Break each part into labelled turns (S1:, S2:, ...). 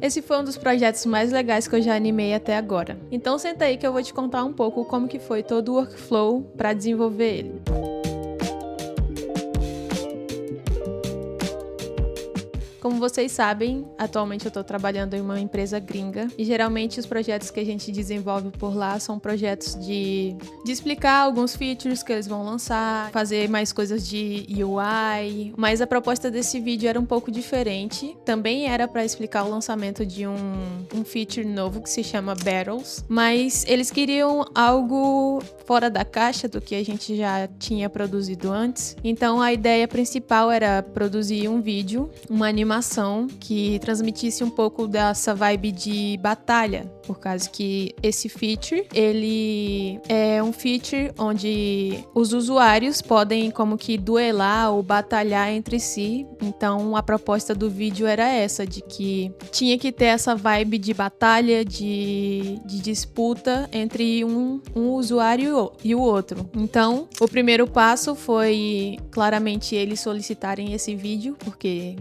S1: Esse foi um dos projetos mais legais que eu já animei até agora. Então senta aí que eu vou te contar um pouco como que foi todo o workflow para desenvolver ele. Como vocês sabem, atualmente eu estou trabalhando em uma empresa gringa e geralmente os projetos que a gente desenvolve por lá são projetos de explicar alguns features que eles vão lançar, fazer mais coisas de UI, mas a proposta desse vídeo era um pouco diferente. Também era para explicar o lançamento de um feature novo que se chama Battles, mas eles queriam algo fora da caixa do que a gente já tinha produzido antes. Então a ideia principal era produzir um vídeo, uma animação que transmitisse um pouco dessa vibe de batalha, por causa que esse feature, ele é um feature onde os usuários podem como que duelar ou batalhar entre si. Então a proposta do vídeo era essa, de que tinha que ter essa vibe de batalha, de disputa entre um usuário e o outro. Então o primeiro passo foi claramente eles solicitarem esse vídeo, porque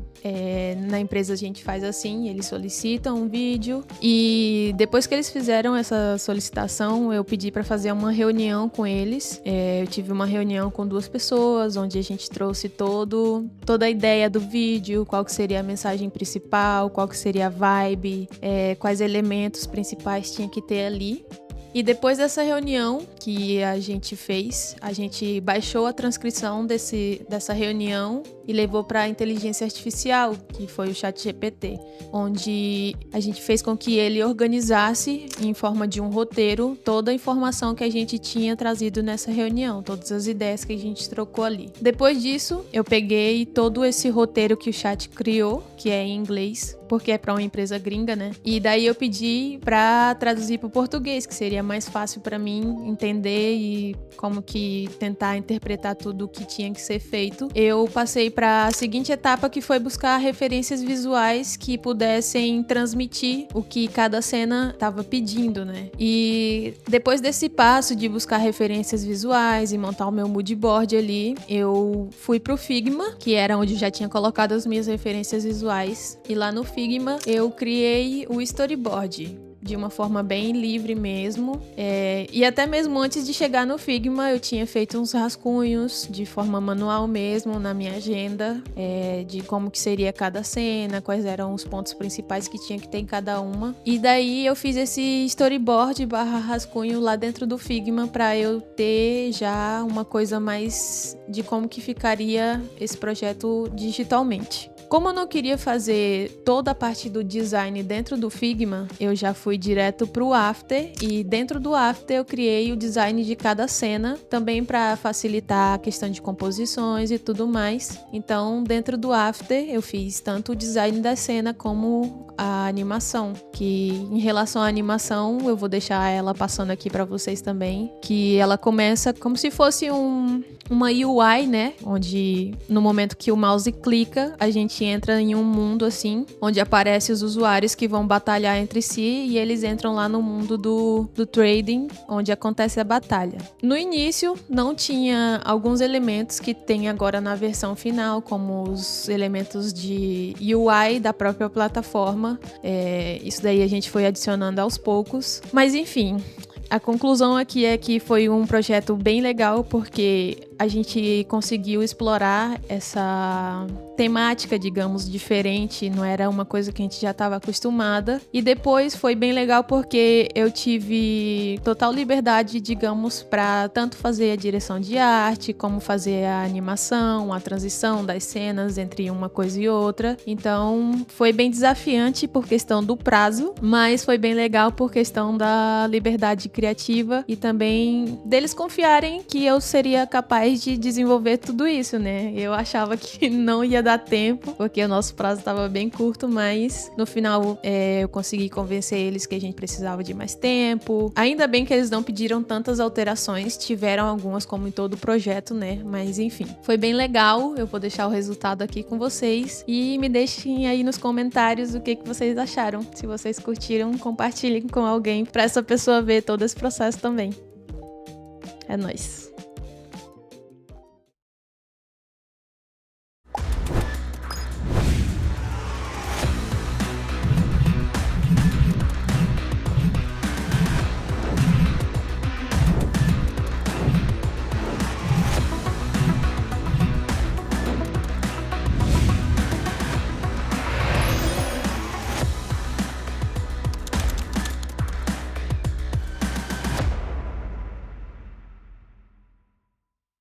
S1: na empresa a gente faz assim, eles solicitam um vídeo e depois que eles fizeram essa solicitação, eu pedi para fazer uma reunião com eles. Eu tive uma reunião com 2 pessoas, onde a gente trouxe toda a ideia do vídeo, qual que seria a mensagem principal, qual que seria a vibe, quais elementos principais tinha que ter ali. E depois dessa reunião que a gente fez, a gente baixou a transcrição dessa reunião e levou para a inteligência artificial, que foi o ChatGPT, onde a gente fez com que ele organizasse em forma de um roteiro toda a informação que a gente tinha trazido nessa reunião, todas as ideias que a gente trocou ali. Depois disso, eu peguei todo esse roteiro que o chat criou, que é em inglês, porque é para uma empresa gringa, né? E daí eu pedi para traduzir para o português, que seria mais fácil para mim entender e como que tentar interpretar tudo o que tinha que ser feito. Eu passei para a seguinte etapa, que foi buscar referências visuais que pudessem transmitir o que cada cena estava pedindo, né? E depois desse passo de buscar referências visuais e montar o meu mood board ali, eu fui pro Figma, que era onde eu já tinha colocado as minhas referências visuais. E lá no Figma eu criei o storyboard de uma forma bem livre mesmo. E até mesmo antes de chegar no Figma, eu tinha feito uns rascunhos de forma manual mesmo na minha agenda, de como que seria cada cena, quais eram os pontos principais que tinha que ter em cada uma. E daí eu fiz esse storyboard / rascunho lá dentro do Figma para eu ter já uma coisa mais de como que ficaria esse projeto digitalmente. Como eu não queria fazer toda a parte do design dentro do Figma, eu já fui direto pro After e dentro do After eu criei o design de cada cena, também para facilitar a questão de composições e tudo mais. Então, dentro do After eu fiz tanto o design da cena como a animação, que em relação à animação eu vou deixar ela passando aqui para vocês também, que ela começa como se fosse uma UI, né? Onde no momento que o mouse clica, a gente entra em um mundo assim, onde aparecem os usuários que vão batalhar entre si e eles entram lá no mundo do trading, onde acontece a batalha. No início, não tinha alguns elementos que tem agora na versão final, como os elementos de UI da própria plataforma. Isso daí a gente foi adicionando aos poucos. Mas enfim, a conclusão aqui é que foi um projeto bem legal, porque a gente conseguiu explorar essa temática, digamos, diferente, não era uma coisa que a gente já estava acostumada. E depois foi bem legal porque eu tive total liberdade, digamos, para tanto fazer a direção de arte, como fazer a animação, a transição das cenas entre uma coisa e outra. Então foi bem desafiante por questão do prazo, mas foi bem legal por questão da liberdade criativa e também deles confiarem que eu seria capaz de desenvolver tudo isso, né? Eu achava que não ia dar tempo, porque o nosso prazo estava bem curto, mas no final eu consegui convencer eles que a gente precisava de mais tempo. Ainda bem que eles não pediram tantas alterações, tiveram algumas como em todo o projeto, né? Mas enfim, foi bem legal. Eu vou deixar o resultado aqui com vocês e me deixem aí nos comentários o que vocês acharam. Se vocês curtiram, compartilhem com alguém para essa pessoa ver todo esse processo também. É nóis!